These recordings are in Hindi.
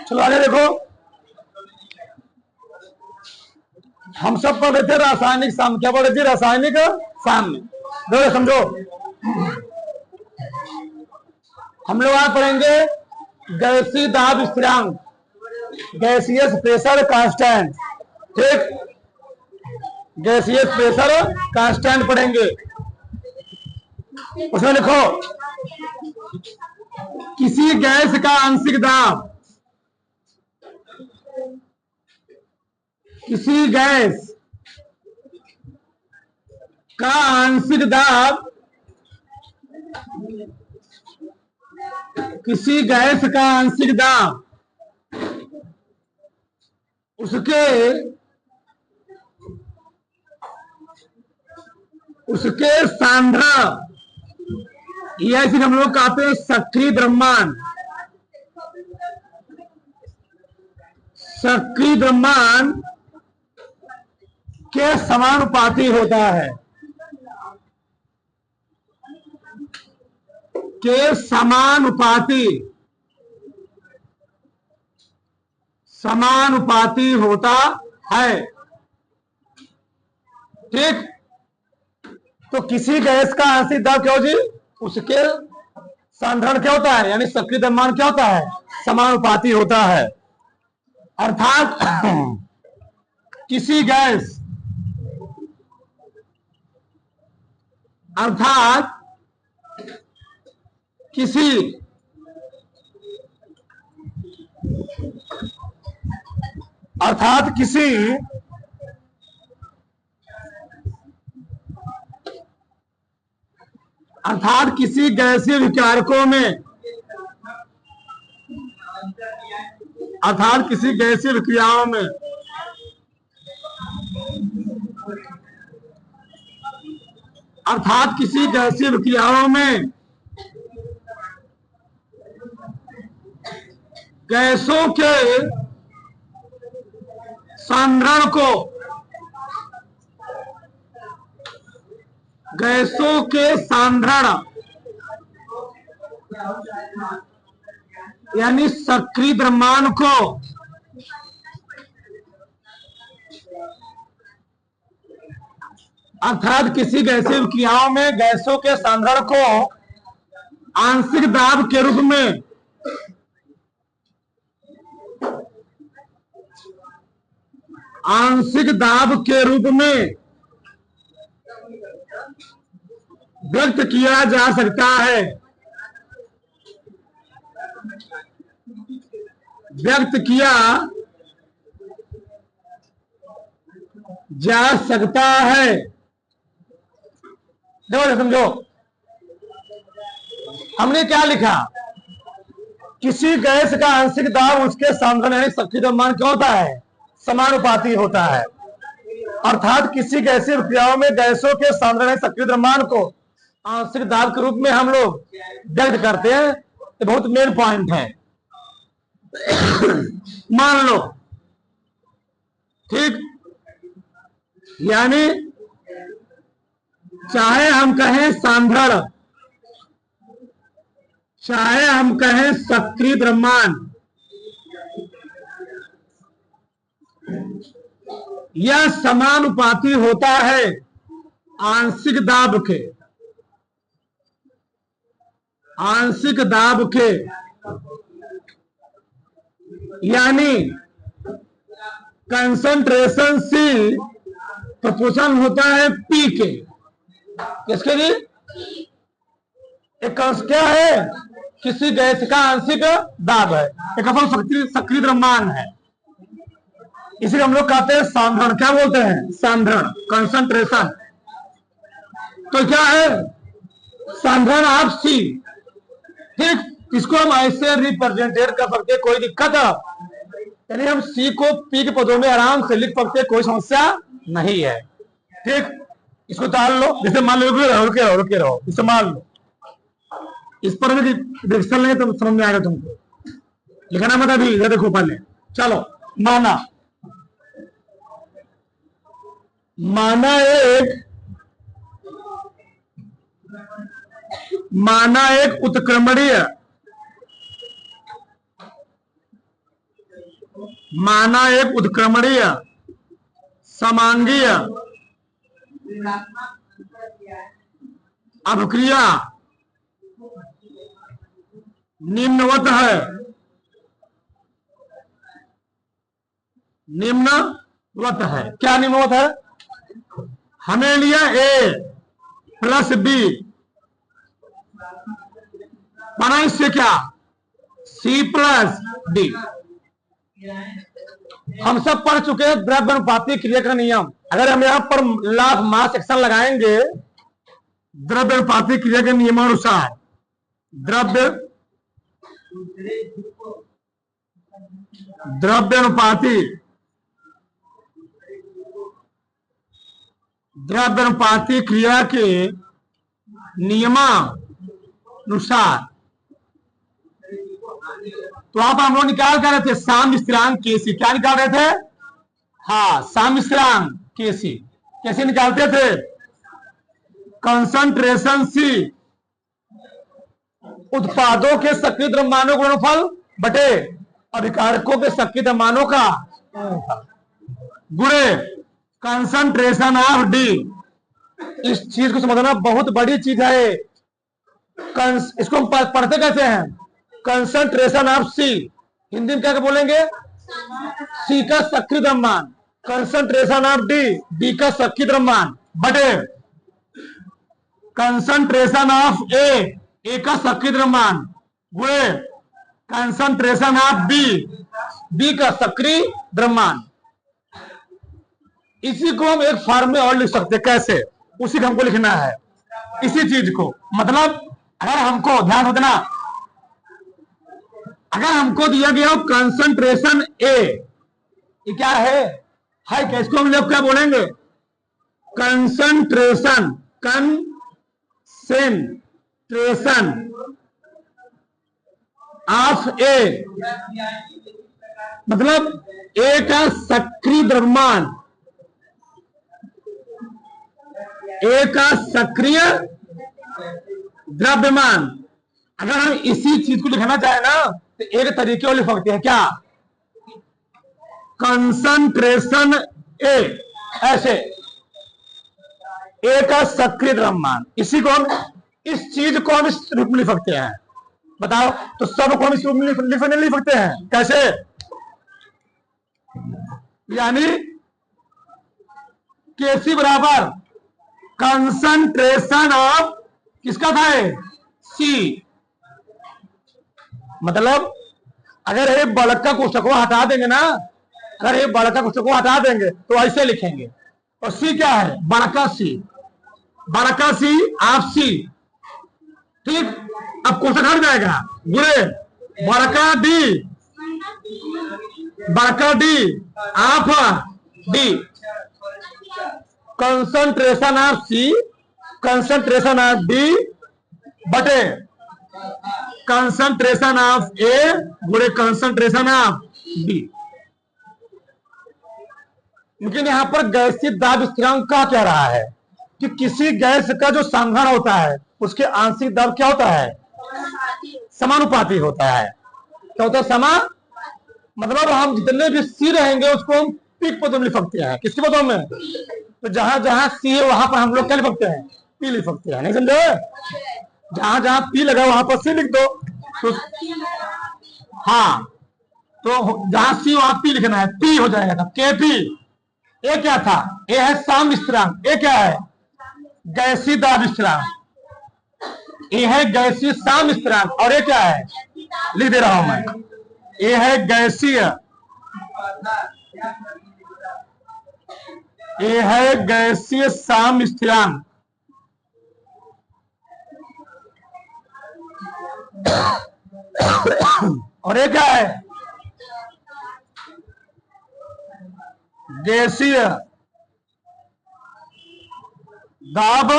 चलो आगे देखो, हम सब पढ़ रहे थे रासायनिक साम्य। क्या पढ़ रहे थे? रासायनिक साम्य। देखो समझो, हम लोग आज पढ़ेंगे गैसीय दाब स्थिरांक, गैसियस प्रेशर कांस्टेंट। ठीक, गैसियस प्रेशर कांस्टेंट पढ़ेंगे। उसमें लिखो, किसी गैस का आंशिक दाब, किसी गैस का आंशिक दाब, किसी गैस का आंशिक दाब उसके उसके सांद्रण, या फिर हम लोग कहते हैं सक्रिय द्रव्यमान, सक्रिय द्रव्यमान के समानुपाती होता है, के समानुपाती, समानुपाती होता है। ठीक, तो किसी गैस का आंशिक दाब क्या हो जी? उसके सांद्रण क्या होता है, यानी सक्रिय द्रव्यमान क्या होता है? समानुपाती होता है। अर्थात किसी गैस, अर्थात किसी अर्थात किसी अर्थात किसी गैसीय विकारकों में, अर्थात किसी गैसीय विक्रियाओं में अर्थात किसी गैसीय विक्रियाओं में गैसों के सांद्रण को, गैसों के सांद्रण यानी सक्रिय द्रव्यमान को अर्थात किसी गैसीय विक्रियाओं में गैसों के सांद्रण को आंशिक दाब के रूप में, आंशिक दाब के रूप में व्यक्त किया जा सकता है, व्यक्त किया जा सकता है। देखो समझो, हमने क्या लिखा? किसी गैस का आंशिक दाब उसके सांद्रण यानी सक्रिय द्रव्यमान क्या होता है? समानुपाती होता है। अर्थात किसी गैसीय विक्रियाओं में गैसों के सांद्रण यानी सक्रिय द्रव्यमान को आंशिक दाब के रूप में हम लोग व्यक्त करते हैं। ये बहुत मेन पॉइंट है। मान लो, ठीक, यानी चाहे हम कहें सांद्रण, चाहे हम कहें सक्रिय द्रव्यमान, यह समानुपाती होता है आंशिक दाब के, आंशिक दाब के, यानी कंसंट्रेशन सी प्रोपोर्शन होता है पी के। किसके लिए? एक क्या है? किसी गैस का आंशिक दाब है, एक अपन सक्रिय द्रव्यमान है, इसे हम लोग कहते हैं सांद्रण। क्या बोलते हैं? सांद्रण, कंसंट्रेशन। तो क्या है? सांद्रण ऑफ सी। ठीक, इसको हम ऐसे रिप्रेजेंटेट कर सकते, कोई दिक्कत, यानी हम सी को पी के पदों में आराम से लिख सकते, कोई समस्या नहीं है। ठीक, इसको ताल लो। जैसे मान लो, रुके रहो, इसे मान लो, इस पर भी रिएक्शन नहीं तो समझ में आएगा तुमको। लिखना मत अभी, ये देखो पहले। चलो, माना, माना एक उत्क्रमणीय माना एक उत्क्रमणीय समांगीय अभिक्रिया निम्नवत है, निम्नवत है। क्या निम्नवत है? हमें लिया ए प्लस बी बना इससे क्या सी प्लस डी। हम सब पढ़ चुके हैं द्रव्य अनुपाती क्रिया का नियम। अगर हम यहां पर लॉ ऑफ मास एक्शन लगाएंगे द्रव्य अनुपाती क्रिया के नियमानुसार, द्रव्य अनुपाती क्रिया के नियमानुसार तो आप हम लोग निकाल कर रहे थे साम स्थिरांक केसी। क्या निकाल रहे थे? हाँ, साम स्थिरांक केसी। कैसे निकालते थे? कंसंट्रेशन सी उत्पादों के सक्रिय द्रव्यमानों का गुणनफल बटे अभिकारकों के सक्रिय द्रव्यमानों का गुणे कंसंट्रेशन ऑफ डी। इस चीज को समझना बहुत बड़ी चीज है। इसको हम पढ़ते कैसे हैं? कंसंट्रेशन ऑफ सी, हिंदी में क्या बोलेंगे? सी का सक्रिय द्रव्यमान, कंसंट्रेशन ऑफ डी, डी का सक्रिय द्रव्यमान बटे कंसंट्रेशन ऑफ ए, ए का सक्रिय द्रव्यमान गुणे कंसंट्रेशन ऑफ बी, बी का सक्रिय द्रव्यमान। इसी को हम एक फॉर्म में और लिख सकते हैं। कैसे? उसी को हमको लिखना है, इसी चीज को। मतलब अगर हमको ध्यान हो देना, अगर हमको दिया गया हो कंसंट्रेशन ए, ये क्या है? क्या इसको हम लोग क्या बोलेंगे? कंसंट्रेशन, कंसंट्रेशन ऑफ ए, मतलब ए का सक्रिय द्रव्यमान, ए का सक्रिय द्रव्यमान। अगर हम इसी चीज को लिखना चाहे ना तो एक तरीके और लिख सकते हैं। क्या? कंसंट्रेशन ए, ऐसे ए का सक्रिय द्रव्यमान। इसी को हम, इस चीज को हम इस रूप में लिख सकते हैं। बताओ तो सबको हम इस रूप में लिख सकते हैं। कैसे? यानी केसी बराबर कंसंट्रेशन ऑफ किसका था? सी। मतलब अगर ये बड़का कोष्ठक को हटा देंगे ना, अगर ये बड़का कोष्ठक को हटा देंगे तो ऐसे लिखेंगे। और सी क्या है? बड़का सी, बड़का सी ऑफ सी। ठीक, अब कोष्ठक हट जाएगा, गुणे बड़का डी, बड़का D of D, concentration of C, concentration of D बटे कंसंट्रेशन ऑफ ए गुणे कंसंट्रेशन ऑफ बी। लेकिन यहां पर गैसीय दाब स्थिरांक का क्या रहा है कि किसी गैस का जो संघनन होता है उसके आंशिक दाब क्या होता है? समानुपाती होता है। क्या होता है? मतलब हम जितने भी सी रहेंगे उसको हम पीक पदों में लिख सकते हैं। किसके पदों में? तो जहां जहां सी है वहां पर हम लोग क्या लिख सकते हैं? पी लिख सकते हैं। नहीं समझे? जहां जहां पी लगा वहां पर सी लिख दो। तो हाँ, तो जहां सी वहां पी लिखना है, पी हो जाएगा तब के पी। ए क्या था? ए है साम स्थिरांक। ए क्या है? गैसीय दाब स्थिरांक। ए है गैसीय साम स्थिरांक। और ए क्या है? लिख दे रहा हूं मैं। ए है गैसीय, ए है गैसीय साम स्थिरांक। और ये क्या है? गैसीय दाब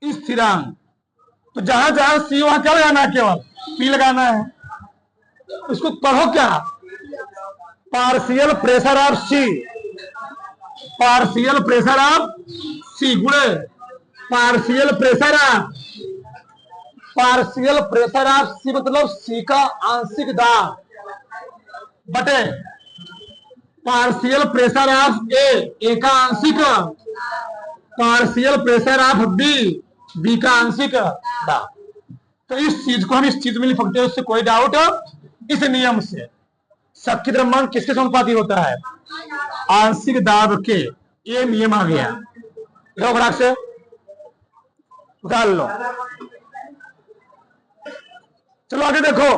स्थिरांक। तो जहां जहां सी वहां क्या लगाना है? केवल पी लगाना है। इसको पढ़ो क्या? Partial pressure of C, partial pressure of C गुणे partial pressure of, partial pressure of C मतलब सी का आंशिक दाब, बटे पार्शियल प्रेशर ऑफ ए का आंशिक पार्शियल प्रेशर ऑफ बी का आंशिक दाब। तो इस चीज को हम इस चीज में लिख सकते हैं, उससे कोई डाउट इस नियम से शक्ति द्रव्यमान किसके समानुपाती होता है? आंशिक दाब के। ये नियम आ गया, लो फटाक से उतार लो। चलो आगे देखो,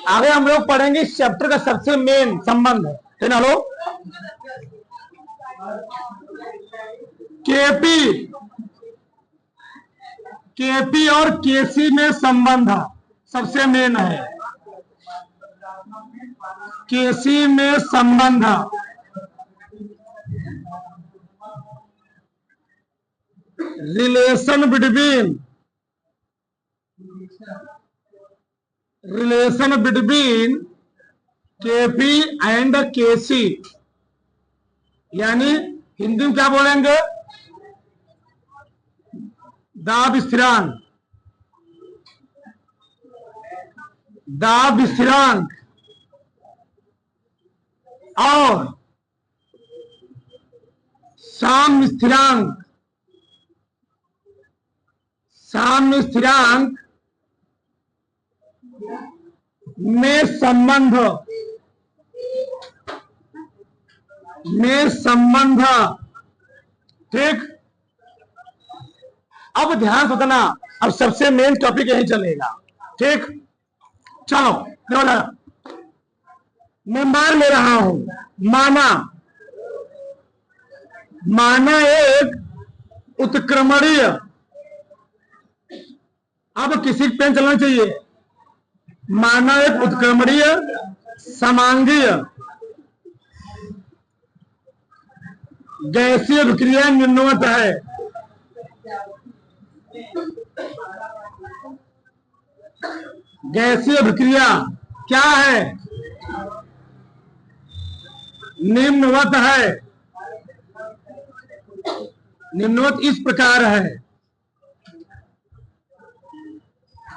आगे हम लोग पढ़ेंगे इस चैप्टर का सबसे मेन संबंध है ना लो, केपी और केसी में संबंध सबसे मेन है। केसी में संबंध रिलेशन बिटवीन केपी एंड केसी, यानी हिंदी में क्या बोलेंगे? दाब स्थिरांक और साम्य स्थिरांक में संबंध। ठीक, अब ध्यान से सुनना, अब सबसे मेन टॉपिक यही चलेगा। ठीक, चलो मैं मान ले रहा हूं, माना एक उत्क्रमणीय, अब किसी पेन चलना चाहिए, माना एक उत्क्रमणीय समांगीय गैसीय अभिक्रिया निम्नवत है। गैसीय अभिक्रिया क्या है? निम्नवत है। निम्नवत इस प्रकार है,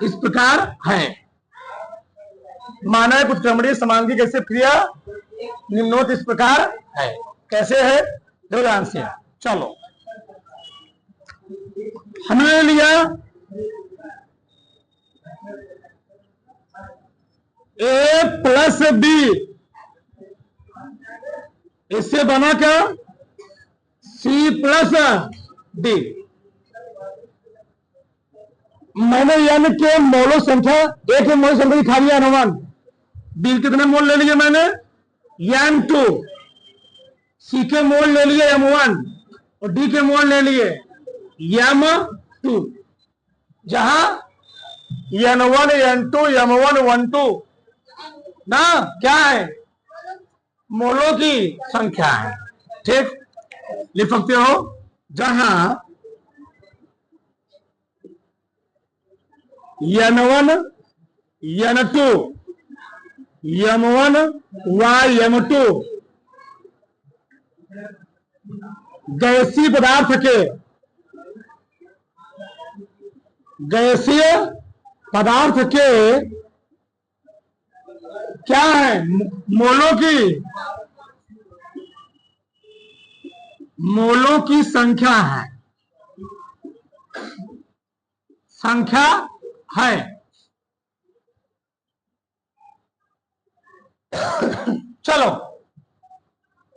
इस प्रकार है। माना है उत्क्रमणीय समांगी गैसीय क्रिया निम्नवत इस प्रकार है। कैसे है? ध्यान से चलो, हमने लिया ए प्लस बी, इससे बना क्या? C plus D. मैंने यानी कि मोलो संख्या एक मोल संख्या दिखा दिया अनुमान। बी कितने मोल ले लिए मैंने? m2। सी के मोल ले लिए m1 और डी के मोल ले लिए m2। जहां n1 n2 m1 12 ना क्या है? मोलों की संख्या है। ठीक, लिख सकते हो, जहां n1 n2 m1 m2 गैसीय पदार्थ के क्या है? मोलों की संख्या है। चलो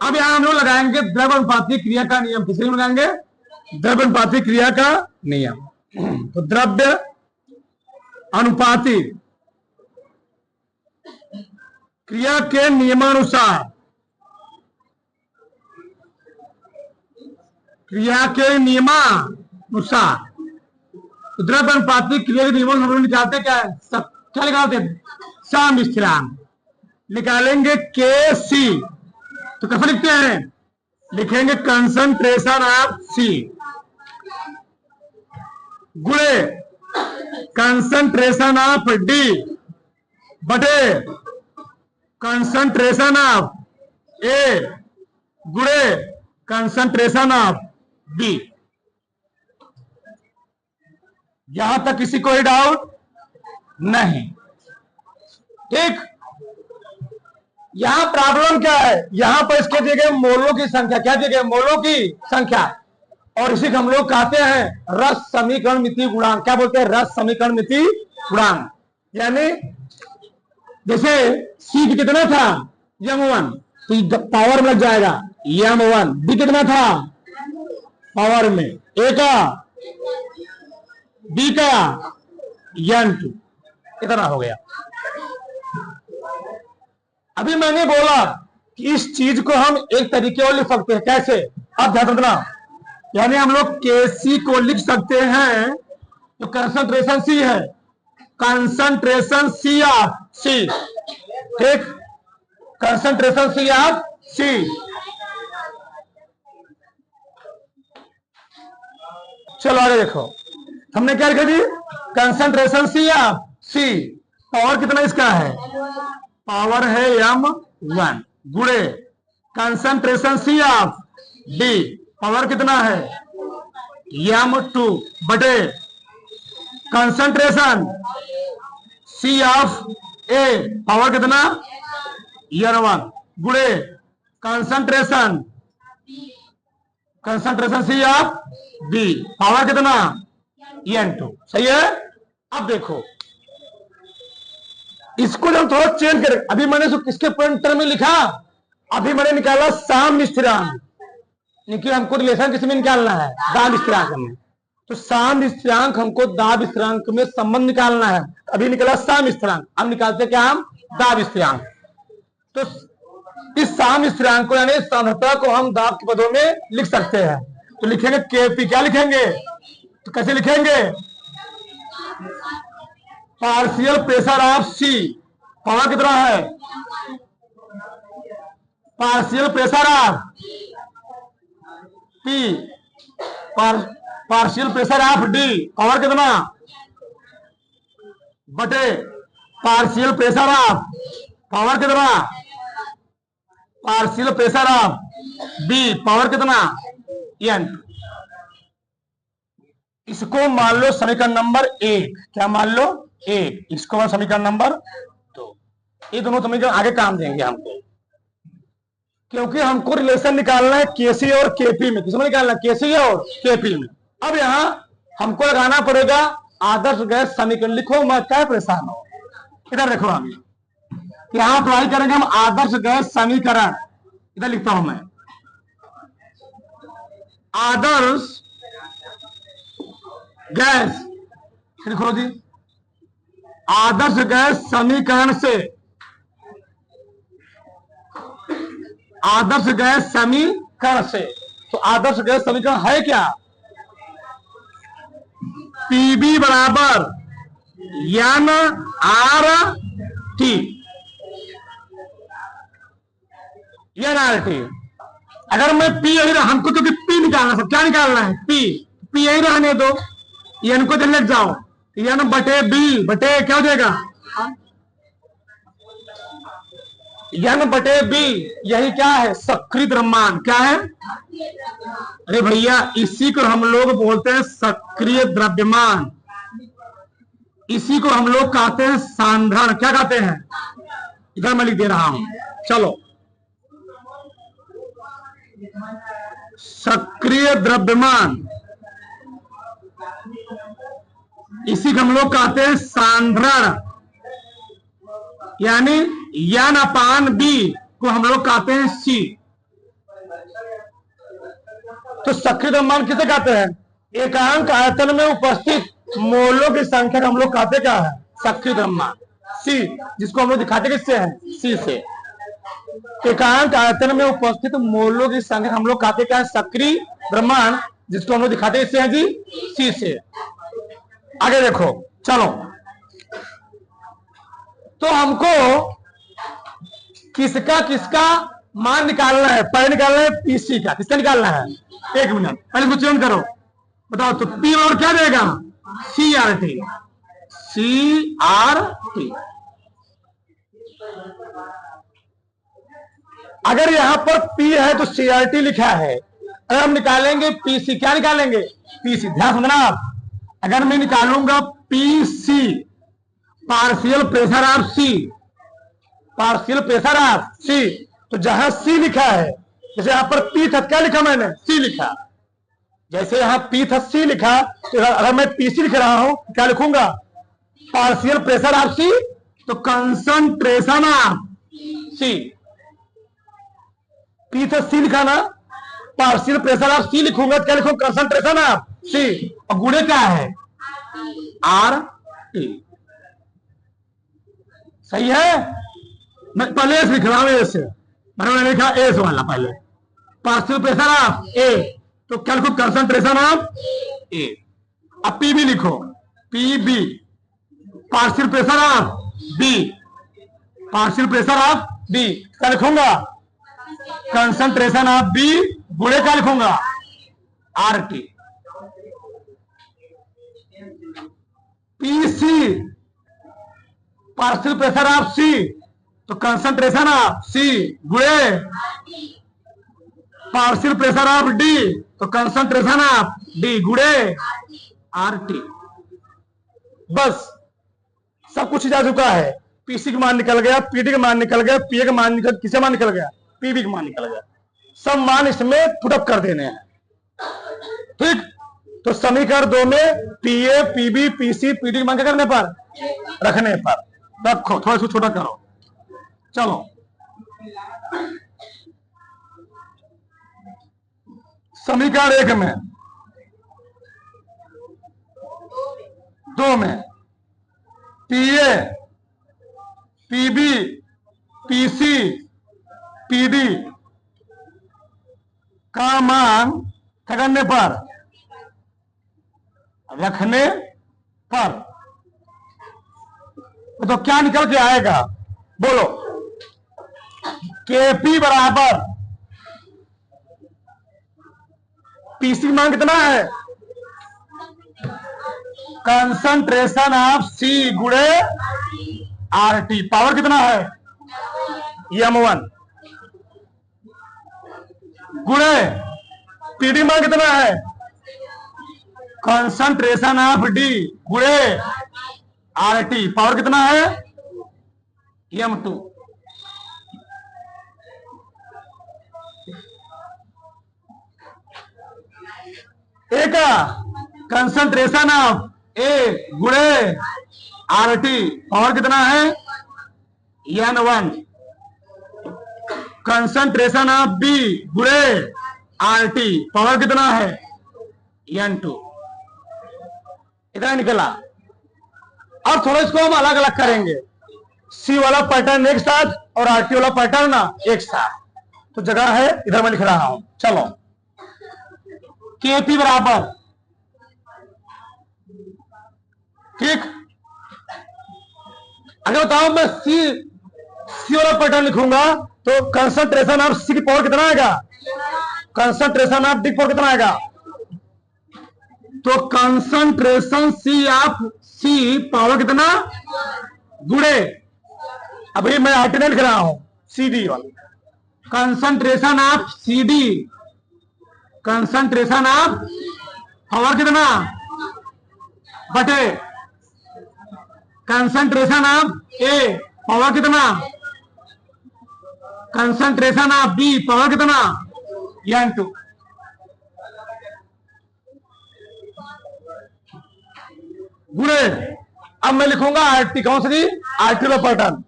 अब यहां हम लोग लगाएंगे द्रव्यानुपाती क्रिया का नियम। किसे लगाएंगे? द्रव्यानुपाती क्रिया का नियम। तो द्रव्य अनुपाती क्रिया के नियमानुसार तो द्रव्यानुपाती क्रिया के नियमों हम लोग निकालते क्या है? क्या निकालते हैं? साम्य स्थिरांक निकालेंगे के सी। तो कैसे लिखते हैं? लिखेंगे कंसंट्रेशन ऑफ सी गुणे कंसंट्रेशन ऑफ डी बटे कंसंट्रेशन ऑफ ए गुणे कंसंट्रेशन ऑफ बी। यहां तक किसी कोई डाउट नहीं? ठीक। यहां प्रॉब्लम क्या है, यहां पर इसके दिए गए मोलों की संख्या, क्या दिए गए, मोलों की संख्या, और इसी को हम लोग कहते हैं रस समीकरण मिति गुणांक। क्या बोलते हैं, रस समीकरण मिति गुणांक। यानी जैसे सी कितना था, m1, तो पावर में लग जाएगा m1। बी कितना था पावर में, ए का, बी का, m2, इतना हो गया। अभी मैंने बोला कि इस चीज को हम एक तरीके और लिख सकते हैं, कैसे, अब ध्यान रखना। यानी हम लोग केसी को लिख सकते हैं, तो कंसंट्रेशन सी है, कंसंट्रेशन सी ऑफ सी, ठीक, कंसंट्रेशन सी ऑफ सी। चलो आगे देखो, हमने क्या लिखा जी, concentration C of C. Power कितना इसका है, पावर है m1 गुणे concentration C of D, power कितना है m2 बटे concentration C of A, power कितना n1 गुणे concentration C of B, power कितना n2। सही है। अब देखो इसको जब थोड़ा चेंज करें, अभी मैंने किसके पॉइंटर में लिखा, अभी मैंने निकाला साम स्थिरांक, क्योंकि हमको रिलेशन किस में निकालना है, दाब स्थिरांक में। तो साम स्थिरांक हमको दाब स्थिरांक में संबंध निकालना है। अभी निकाला साम स्थिरांक, अब निकालते क्या हम, दाब स्थिरांक। तो इस साम स्थिरांक को यानी सांद्रता को हम दाब के पदों में लिख सकते हैं। तो लिखेंगे केपी, क्या लिखेंगे, तो कैसे लिखेंगे, partial pressure of C, power कितना है, partial pressure of P, partial pressure of D, power कितना, बटे पार्शियल प्रेशर ऑफ, पावर कितना, partial pressure of B, power कितना n। इसको मान लो समीकरण नंबर 1, क्या मान लो 1, इसको समीकरण नंबर 2। ये दोनों समीकरण आगे काम देंगे हमको, क्योंकि हमको रिलेशन निकालना है केसी और केपी में। किसमें निकालना है, केसी और केपी में। अब यहां हमको लगाना पड़ेगा आदर्श गैस समीकरण। लिखो, मैं क्या परेशान हो, इधर देखो, हम यहां अप्लाई करेंगे हम आदर्श गैस समीकरण। इधर लिखता हूं मैं, आदर्श गैस, लिखो जी, आदर्श गैस समीकरण से, आदर्श गैस समीकरण से, तो आदर्श गैस समीकरण है क्या, पीबी बराबर N R T, N R T. अगर मैं पी यही, हमको तो पी निकालना है, क्या निकालना है, पी यही रहने दो, एन को लग जाओ, एन बटे बी बटे क्या हो जाएगा, एन बटे बी, यही क्या है, सक्रिय द्रव्यमान। क्या है, अरे भैया इसी को हम लोग बोलते हैं सक्रिय द्रव्यमान, इसी को हम लोग कहते हैं सांद्रण। क्या कहते हैं, इधर मैं लिख दे रहा हूं, चलो, सक्रिय द्रव्यमान, इसी को हम लोग कहते हैं सांद्रण, यानी एन अपान बी को हम लोग कहते हैं सी। तो सक्रिय द्रव्यमान किसे कहते हैं, एकांक आयतन में उपस्थित मोलों की संख्या का हम लोग कहते क्या है, सक्रिय द्रव्यमान, सी, जिसको हम लोग दिखाते किससे है, सी से। एकांक आयतन में उपस्थित मोलों की संख्या हम लोग कहते क्या है, सक्रिय द्रव्यमान, जिसको हम लोग दिखाते किससे हैं जी, सी से। आगे देखो, चलो, तो हमको किसका किसका मान निकालना है, पहले निकालना है पीसी का, किसका निकालना है, एक मिनट पहले कुछ चेंज करो, बताओ। तो पी और क्या देगा, C R T, C R T. अगर यहां पर पी है तो सी आर टी लिखा है, अगर हम निकालेंगे पीसी, क्या निकालेंगे, पीसी। ध्यान समझना आप, अगर मैं निकालूंगा PC, partial pressure of C, partial pressure of C. तो जहां सी लिखा है, जैसे यहां पर पी था, क्या लिखा मैंने? सी लिखा। जैसे यहां पी था, सी लिखा, तो अगर मैं पीसी लिख रहा हूं क्या लिखूंगा? पार्शियल प्रेशर ऑफ सी, तो कंसंट्रेशन ऑफ सी। पी था, सी लिखा ना, पार्शियल प्रेशर ऑफ सी लिखूंगा, क्या लिखूंगा? कंसंट्रेशन ऑफ सी। और गुणे क्या है? R T. सही है? मैं पहले एस लिख रहा हूं, एस मैंने लिखा एस वाला पहले, पार्शियल प्रेशर ऑफ ए, तो क्या लिखो? Concentration of A. अब पी बी लिखो, P B, partial pressure of B, partial pressure of B, क्या लिखूंगा? कंसंट्रेशन ऑफ बी गुणे क्या लिखूंगा? R T. P C, partial pressure of C, तो कंसंट्रेशन ऑफ सी गुणे पार्शियल प्रेशर ऑफ डी, तो कंसंट्रेशन ऑफ डी गुणे आर टी। बस सब कुछ जा चुका है। पीसी का मान निकल गया, पीडी का मान निकल गया, पीए का मान निकल, किसका मान निकल गया? पीबी का मान निकल गया। सब मान इसमें पुटअप कर देने हैं। ठीक, तो समीकरण 2 में पीए, पीबी, पीसी, पीडी मान करने पर, रखने पर रखो, थोड़ा सा छोटा करो। चलो समीकरण 1 में, 2 में पीए, पीबी, पीसी, पीडी का मान करने पर, रखने पर, तो क्या निकल के आएगा? बोलो। केपी बराबर पीसी मान कितना है? कंसंट्रेशन ऑफ सी गुणे आर टी। पावर कितना है? m1 गुणे पीडी मान कितना है? कंसंट्रेशन ऑफ डी गुणे आर टी। पावर कितना है? m2। ए का कंसंट्रेशन ऑफ ए गुणे आर टी, पावर कितना है? n1। कंसंट्रेशन ऑफ बी गुणे आर टी, पावर कितना है? n2। इतना निकला। अब थोड़ा इसको हम अलग अलग करेंगे। सी वाला पैटर्न एक साथ और आर टी वाला पैटर्न ना एक साथ, तो जगह है इधर मैं लिख रहा हूं। चलो, केपी बराबर, ठीक, अगर बताओ मैं सी वाला पैटर्न लिखूंगा तो कंसंट्रेशन ऑफ सी की पावर कितना आएगा? कंसंट्रेशन ऑफ डी की पावर कितना आएगा? तो concentration C of C power कितना गुणे, अभी मैं आर टी नहीं लिख रहा हूं, सी डी वाला, concentration of C D, concentration of power कितना बटे कंसंट्रेशन ऑफ ए पावर कितना, कंसंट्रेशन ऑफ बी पावर कितना, n2। गुणे, अब मैं लिखूंगा आर टी, कौन सी? आर टी का पैटर्न।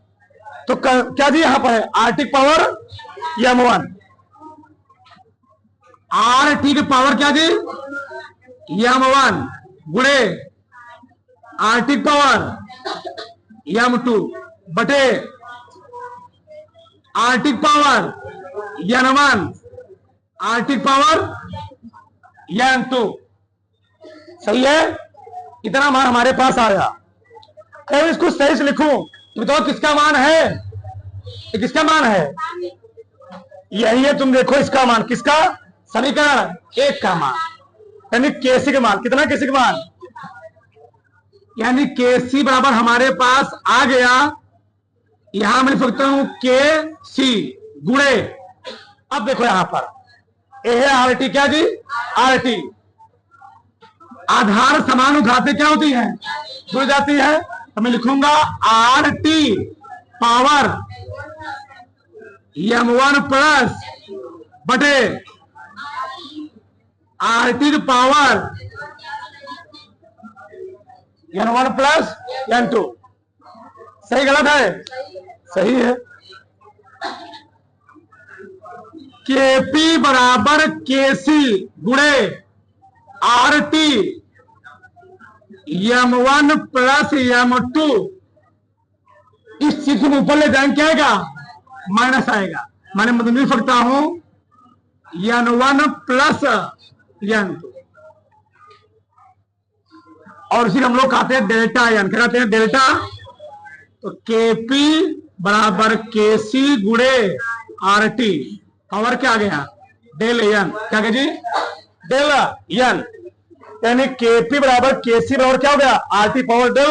तो क्या जी यहां पर है? R T power m1, R T की पावर क्या जी? m1 गुणे आर टी पावर m2 बटे R T power n1 R T power n2। सही है? इतना मान हमारे पास आया। अगर इसको सही से लिखूं तो बताओ किसका मान है? ये किसका मान है? यही है, तुम देखो इसका मान, किसका? समीकरण 1 का मान, यानी केसी का मान। कितना केसी का मान? यानी केसी बराबर हमारे पास आ गया, यहां मैं लिख सकता हूं के सी गुणे, अब देखो यहां पर ए है आर टी, क्या जी? R T. आधार समानुघाती क्या होती है? जुड़ जाती है, तो मैं लिखूंगा R T power m1 plus बटे RT की पावर n1 प्लस n2। सही गलत है? सही है। Kp बराबर Kc गुणे RT m1 प्लस m2। इस चीज को ऊपर ले जाएंगे क्या आएगा? माइनस आएगा। मैंने मतलब लिख सकता हूं n1 प्लस n2 और इसी हम लोग कहते हैं डेल्टा n। क्या कहते हैं? डेल्टा। तो Kp बराबर Kc गुणे RT पावर क्या आ गया? Del n। क्या कहे जी? Del n। यानी Kp बराबर Kc बराबर क्या हो गया? RT power del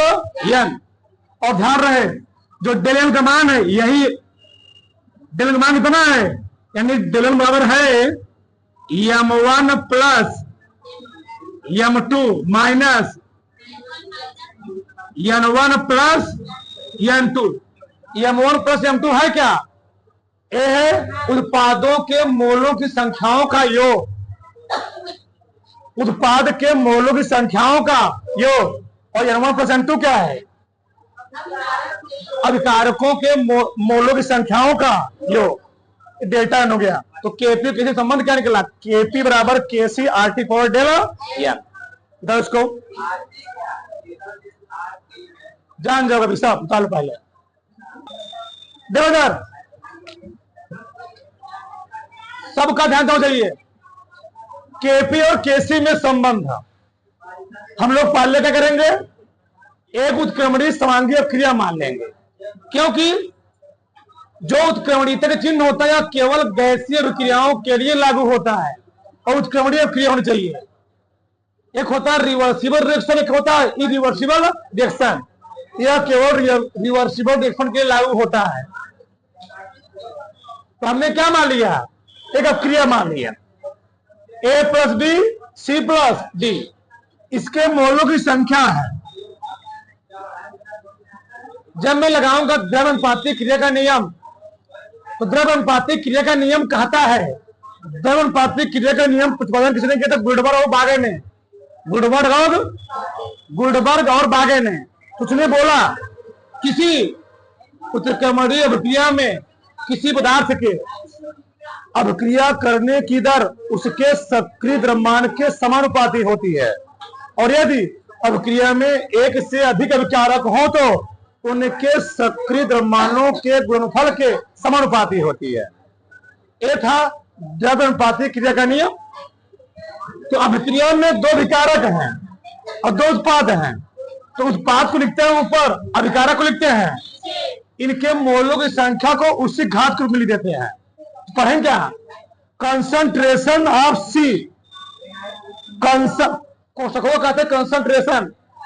n। और ध्यान रहे जो डेल n का मान है यही डेल का मान कितना है? यानी डेल n बराबर है m1 plus m2 minus n1 plus n2। m1 plus m2 है क्या? ये है उत्पादों के मोलों की संख्याओं का योग। उत्पाद के मोलों की संख्याओं का योग। और n1 प्लस n2 क्या है? अभिकारकों के मोलों की संख्याओं का योग। डेल्टा n हो गया। तो Kp किसी संबंध क्या निकला? Kp बराबर Kc RT power del n। इधर उसको जान जाओगे सब निकाल पहले। देखो इधर सबका ध्यान दो चाहिए। Kp और Kc में संबंध हम लोग पहले क्या करेंगे? एक उत्क्रमणीय समांगी अभिक्रिया मान लेंगे, क्योंकि जो उत्क्रमणीयता का चिन्ह होता है केवल गैसीय अभिक्रियाओं के लिए लागू होता है और उत्क्रमणीय अभिक्रिया होनी चाहिए। एक होता है रिवर्सिबल रिएक्शन, एक होता है इरिवर्सिबल रिएक्शन। यह केवल रिवर्सिबल रिएक्शन के लिए लागू होता है। तो हमने क्या मान लिया? एक अभिक्रिया मान लिया A plus B C plus D. इसके मोलों की संख्या है। जब मैं लगाऊंगा द्रव अनुपाती क्रिया का नियम, तो द्रव अनुपाती क्रिया का नियम कहता है, द्रव अनुपाती क्रिया का नियम प्रतिपादन किसने किया था? गुडबर्ग और बागे ने। गुडबर्ग और बागे ने। उसने बोला किसी उत्क्रमणीय अभिक्रिया में किसी पदार्थ के अभिक्रिया करने की दर उसके सक्रिय द्रव्यमान के समानुपाती होती है, और यदि अभिक्रिया में एक से अधिक अभिकारक हो तो उनके सक्रिय द्रव्यमानों के गुणनफल के समानुपाती होती है। ये था द्रव्य अनुपाती क्रिया का नियम। तो अभिक्रिया में दो अभिकारक हैं और दो उत्पाद हैं। तो उत्पाद को लिखते हैं ऊपर, अभिकारक को लिखते हैं। इनके मोलों की संख्या को उसी घात के रूप में लिख देते हैं। पढ़ें क्या? कंसंट्रेशन ऑफ सी, कोष्ठकों कहते हैं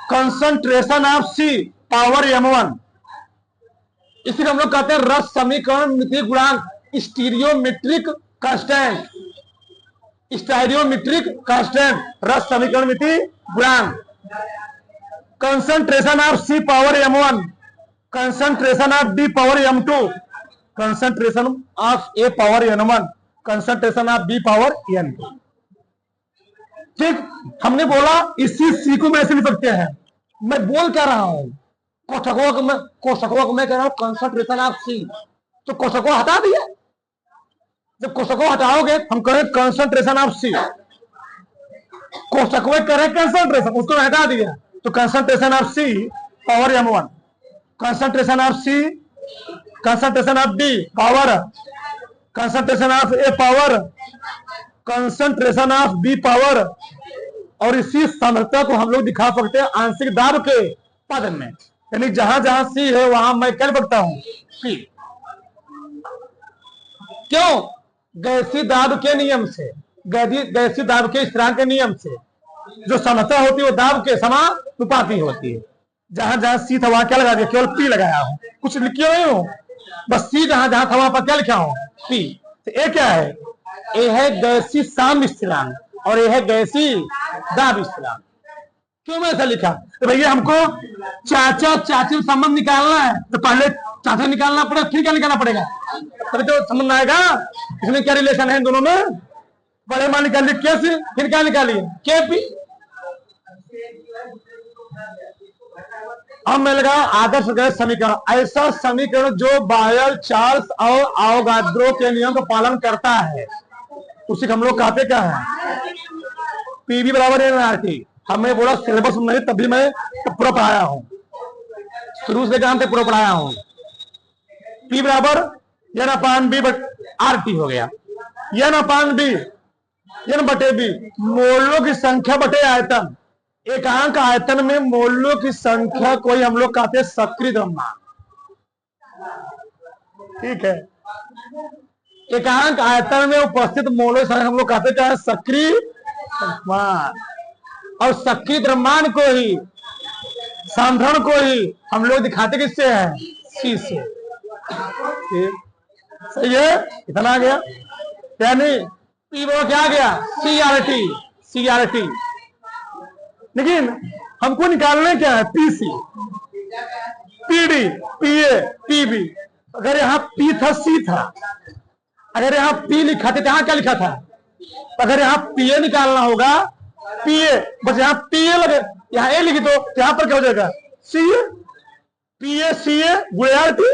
concentration of C power m1। इसी हम लोग कहते हैं रस समीकरण मिति गुणांक, स्टीरियोमेट्रिक कांस्टेंट। स्टीरियोमेट्रिक कांस्टेंट रस समीकरण मिति गुणांक। Concentration of C power m1, concentration of D power m2, concentration of A power n1, concentration of B power n2। ठीक, हमने बोला इसी सी को मैं ऐसे लिख सकते हैं। मैं बोल क्या रहा हूं? कोष्ठकों को मैं कह रहा हूं कंसंट्रेशन ऑफ सी। तो कोष्ठकों हटा दिया। जब कोष्ठकों हटाओगे हम करें कंसंट्रेशन ऑफ सी, कोष्ठकों कर रहे कंसंट्रेशन, उसको हटा दिया तो concentration of C power m1, concentration of C, concentration of D power, concentration of A power, concentration of B power. और इसी सांद्रता को हम लोग दिखा सकते हैं आंशिक दाब के पद में। यानी जहां जहां सी है वहां मैं क्या लिखता हूं? पी। क्यों? गैसीय दाब के नियम से, गैसीय दाब के स्थिरांक के नियम से जो सांद्रता होती है वो दाब के समानुपाती होती है। जहां जहां सी था वहां क्या लगा दिया? केवल पी लगाया हूं, कुछ लिखिए नहीं हूं, बस सी जहां जहां था वहां पर क्या लिखा हूं? पी। तो ये क्या है? ये है गैसीय साम्य स्थिरांक और ये है गैसीय दाब स्थिरांक। क्यों मैं ऐसा लिखा? तो भैया हमको चाचा चाची में संबंध निकालना है, तो पहले चाचा निकालना पड़ेगा, फिर क्या निकालना पड़ेगा, तभी तो संबंध आएगा। इसमें क्या रिलेशन है दोनों में? बड़े मान निकालिए के से, फिर क्या निकालिए के पी। अब मैं लगा आदर्श गैस समीकरण, ऐसा समीकरण जो बायल, चार्ल्स और आवोगाद्रो के नियम का पालन करता है, उसी को हम लोग कहते क्या है? पीवी बराबर एनआरटी। हमने बोला सिलेबस नहीं, तभी मैं पूरा पढ़ाया हूं, शुरू से लेकर पूरा पढ़ाया हूं। पी बराबर एन अपान बी आर टी हो गया। एन अपान बी, एन बटे बी, मोलों की संख्या बटे आयतन। एकांक आयतन में मोलों की संख्या कोई हम लोग कहते हैं सक्रिय द्रव्यमान, ठीक है। एकांक आयतन में उपस्थित मोलों की संख्या हम लोग कहते क्या है? सक्रिय द्रव्यमान। और सक्रिय द्रव्यमान को ही, सांद्रण को ही हम लोग दिखाते किससे है? सी से। ठीक, सही है, इतना आ गया। यानी पी वो क्या आ गया? C R T, C R T. लेकिन हमको निकालना क्या है? PC, PD, PA, PB. अगर यहाँ पी था, सी था, अगर यहाँ पी लिखा था, यहाँ क्या लिखा था? अगर यहाँ पीए निकालना होगा, पीए, बस यहाँ पीए लगे, यहाँ ए लिखी, तो यहाँ पर क्या हो जाएगा? सीए, पीए सीए गुणे आर टी।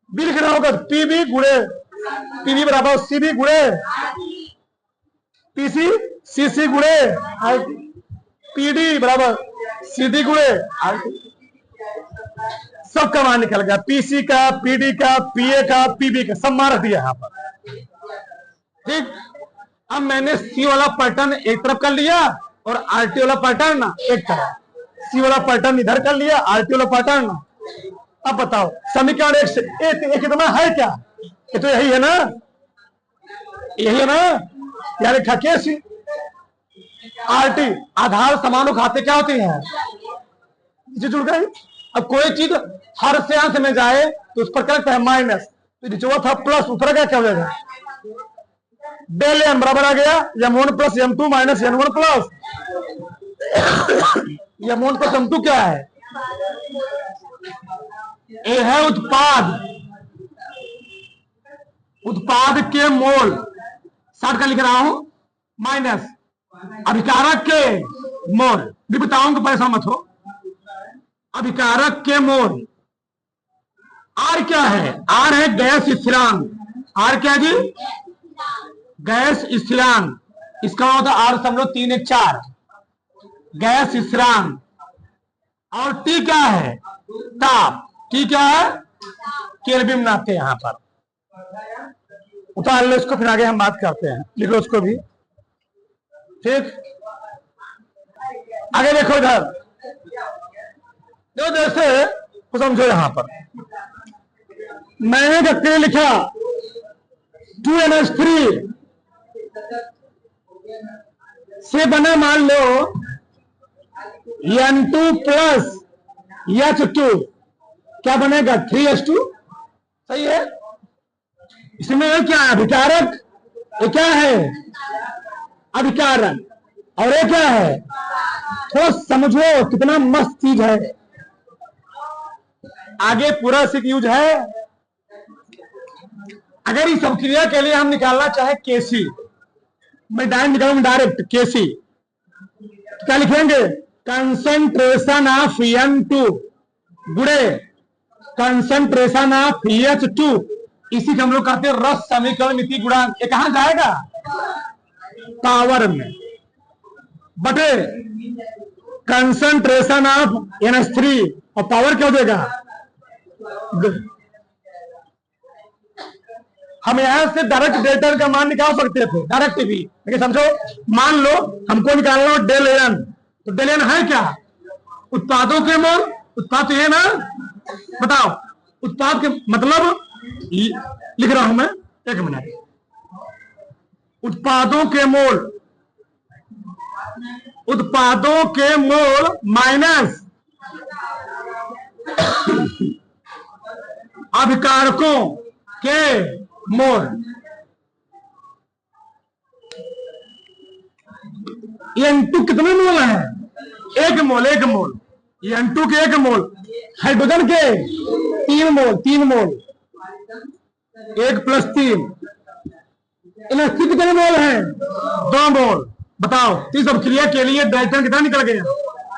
बी लिखना होगा पीबी गुणे पीबी बराबर सीबी गुणे पीसी, सीसी गुणे आर टी। पीडी बराबर सीडी गुणे आर टी। सबका मान निकल गया, पीसी का, पीडी का, पीए का, पीबी का, सब मान रख दिया यहाँ पर। ठीक, अब मैंने सी वाला पैटर्न एक तरफ कर लिया और आरटी वाला पैटर्न एक तरफ। सी वाला पैटर्न इधर कर लिया, आरटी वाला पैटर्न। अब बताओ समीकरण एक कितना है क्या? ये तो यही है ना, यही है ना, यार लिखा के सी आरटी। आधार समानुपाती क्या होती है? जुड़ गई। अब कोई चीज हर से अंश में जाए तो उस पर क्या लगता है? माइनस। तो जो था प्लस, ऊपर क्या हो जाएगा? डेल एम बराबर आ गया m1 plus m2 minus n1 plus m1 plus m2 क्या है? ए है उत्पाद, उत्पाद के मोल 60 का लिख रहा हूं, माइनस अभिकारक के मोल, भी बताऊंगा, पैसा मत हो। अभिकारक के मोल। आर क्या है? आर है गैस स्थिरांक। आर क्या जी? गैस स्थिरांक। इसका होता है 8.314 गैस स्थिरांक। और टी क्या है? ताप। टी क्या है? केल्विन नापते हैं यहां पर। उतार लो इसको, फिर आगे हम बात करते हैं। लिखो उसको भी, ठीक। आगे देखो इधर, जो जैसे कुछ समझो, यहां पर मैंने करके लिखा 2NH3 से बना, मान लो N2 प्लस H2, क्या बनेगा? 3H2। सही है। इसमें ये क्या है? अभिकारक। ये क्या है? अभिकारक। और ये क्या है? थोड़ा समझो कितना मस्त चीज है, आगे पूरा सिक यूज है। अगर इस अभिक्रिया के लिए हम निकालना चाहे केसी, मैं डायरेक्ट केसी, क्या लिखेंगे? कंसंट्रेशन ऑफ N2 गुणे कंसंट्रेशन ऑफ H2। इसी को हम लोग कहते हैं रस समीकरण मिति गुणांक। ये कहां जाएगा? पावर में, बटे कंसंट्रेशन ऑफ NH3, और पावर क्या हो जाएगा? हम यहां से डायरेक्ट डेल्टा का मान निकाल सकते थे, डायरेक्ट भी, लेकिन समझो, मान लो हमको निकालना हो डेल एन, तो डेल एन है क्या? उत्पादों के मोल। उत्पाद तो ये ना, बताओ उत्पाद के मतलब, लिख रहा हूं मैं, एक मिनट। उत्पादों के मोल, उत्पादों के मोल माइनस अभिकारकों के मोल। N2 कितने मोल है? 1 मोल, 1 मोल, N2 के 1 मोल, हाइड्रोजन के 3 मोल, 3 मोल, 1 + 3, इलेक्ट्रिक कितने मोल है? 2 मोल। बताओ इस अभिक्रिया के लिए डायरेक्शन कितना निकल गया?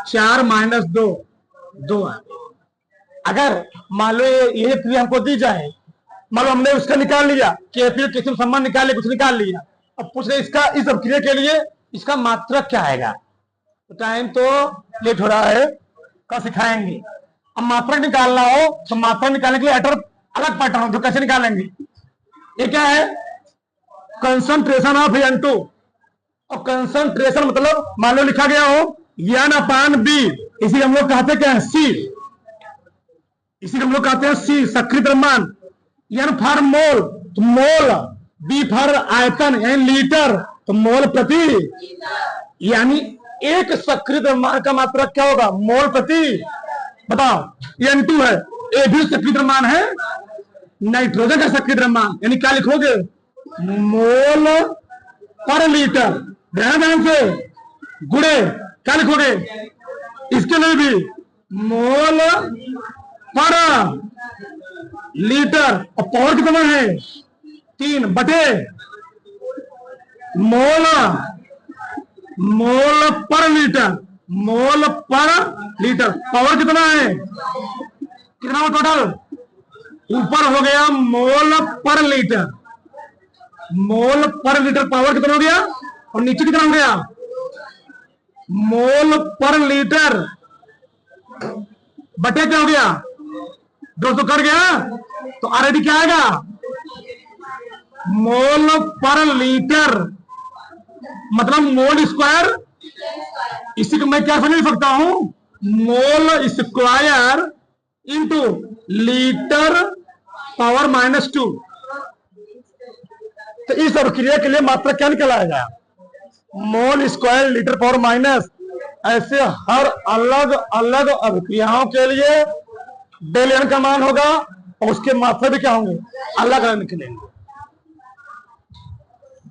4 - 2, 2 है। अगर मान लो ये क्रिया हमको दी जाए, मान लो हमने उसका निकाल लिया, किसी सम्मान निकाल लिया, कुछ निकाल लिया, अब पूछ रहे इसका इस अभिक्रिया के लिए इसका मात्रक क्या आएगा? तो टाइम तो लेट हो रहा है, कल सिखाएंगे। अब मात्रक निकालना हो तो मात्रक निकालने के लिए अलग पैटर्न हो, जो कैसे निकालेंगे? ये क्या है? कंसंट्रेशन ऑफ N2, और कंसंट्रेशन मतलब मान लो लिखा गया हो N/B, इसी हम लोग कहते क्या है? C, इसी हम लोग कहते हैं C, सक्रिय द्रव्यमान। N फॉर मोल तो मोल, B फॉर आयतन यानी लीटर तो मोल प्रति, यानी एक सक्रिय द्रव्यमान का मात्रक क्या होगा? मोल प्रति। बताओ N2 है, ये भी सक्रिय द्रव्यमान है, नाइट्रोजन का सक्रिय द्रव्यमान, यानी क्या लिखोगे? मोल पर लीटर, ध्यान से गुणे क्या लिखोगे? इसके लिए भी मोल पर लीटर, और पावर कितना है? 3 बटे मोल, मोल पर लीटर, मोल पर लीटर, पावर कितना है? कितना हो टोटल? ऊपर हो गया मोल पर लीटर, मोल पर लीटर पावर कितना हो गया, और नीचे कितना हो गया? मोल पर लीटर बटे क्या हो गया? 200 कट गया, तो ऑलरेडी क्या आएगा? मोल पर लीटर मतलब मोल स्क्वायर, इसी को मैं क्या समझ सकता हूं? Mole square into litre power -2। तो इस अभिक्रिया के लिए मात्रा क्या निकल आएगा? Mole square litre power minus. ऐसे हर अलग अलग अभिक्रियाओं के लिए डेल n का मान होगा, और उसके मात्रा भी क्या होंगे? अलग अलग निकलेंगे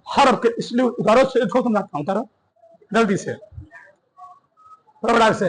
हर, इसलिए उदाहरण से इसको समझाता हूं, जल्दी से, से